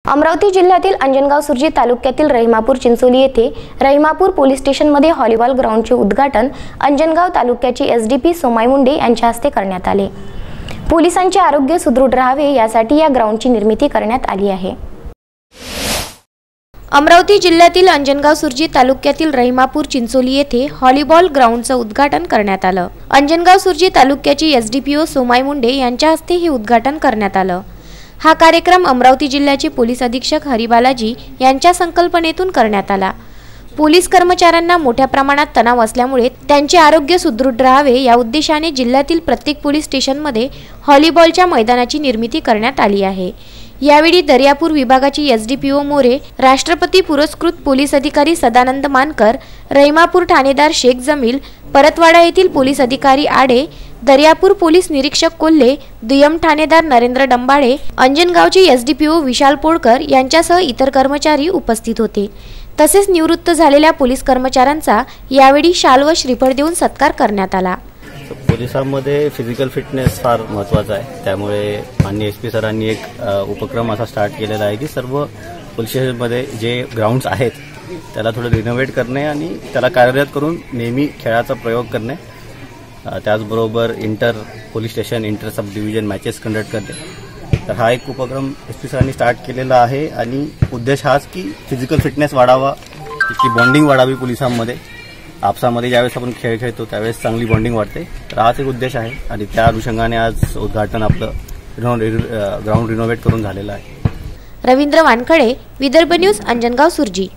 अमरावती जिल्ह्यातील अंजनगाव सुर्जी तालुक्यातील रहिमापूर चिंचोली येथे रहिमापूर पोलीस स्टेशनमध्ये व्हॉलीबॉल ग्राउंडचे उद्घाटन अंजनगाव तालुक्याचे एसडीपी सोमाई मुंडे यांच्या हस्ते करण्यात आले। पोलिसांचे आरोग्य सुदृढ राहावे यासाठी या ग्राउंडची निर्मिती करण्यात आली आहे। अमरावती जिल्ह्यातील अंजनगाव सुर्जी तालुक्यातील रहिमापूर चिंचोली येथे व्हॉलीबॉल ग्राउंडचे उद्घाटन करण्यात आलं। अंजनगाव सुर्जी तालुक्याची एसडीपीओ सोमाई मुंडे यांच्या हस्ते हे उद्घाटन करण्यात आलं। हा कार्यक्रम अमरावती जिल्ह्याचे पोलीस अधीक्षक हरिबालाजी यांच्या संकल्पनेतून करण्यात आला। पोलीस कर्मचाऱ्यांना मोठ्या प्रमाणात तणाव असल्यामुळे त्यांचे आरोग्य सुदृढ राहावे या उद्देशाने जिल्ह्यातील प्रत्येक पोलीस स्टेशनमध्ये व्हॉलीबॉलच्या मैदानाची निर्मिती करण्यात आली आहे। यावेळी दर्यापूर विभागाची एसडीपीओ मोरे, राष्ट्रपती पुरस्कृत पोलीस अधिकारी सदानंद मानकर, रहिमापूर ठाणेदार शेख जमील, परतवाडा येथील पोलीस अधिकारी आडे, दर्यापूर पोलीस निरीक्षक कोल्हे, दुय्यम ठाणेदार नरेंद्र डंबाळे, अंजनगावचे एसडीपीओ विशाल पोळकर यांच्यासह इतर कर्मचारी उपस्थित होते। तसेच निवृत्त झालेल्या पोलीस कर्मचाऱ्यांचा यावेळी शाल व श्रीफळ देऊन सत्कार करण्यात आला। पोलिसांमध्ये फिजिकल फिटनेस फार महत्त्वाचा आहे, त्यामुळे माननीय एसपी सरांनी एक उपक्रम असा स्टार्ट केलेला आहे की सर्व पोलीस स्टेशनमध्ये जे ग्राउंड्स आहेत त्याला थोडं रिनोव्हेट करणे आणि त्याला कार्यरत करून नेहमी खेळाचा प्रयोग करणे, त्याचबरोबर इंटर पोलीस स्टेशन इंटर सब डिव्हिजन मॅचेस कंडक्ट करणे। तर हा एक उपक्रम एसपी सरांनी स्टार्ट केलेला आहे आणि उद्देश हाच की फिजिकल फिटनेस वाढावा, तिची बॉन्डिंग वाढावी पोलिसांमध्ये। आपसामध्ये ज्यावेळेस आपण खेळ खेळतो त्यावेळेस चांगली बॉन्डिंग वाढते, तर हाच एक उद्देश आहे आणि त्या अनुषंगाने आज उद्घाटन आपलं ग्राउंड रिनोव्हेट करून झालेलं आहे। रवींद्र वानखडे, विदर्भ न्यूज, अंजनगाव सुर्जी।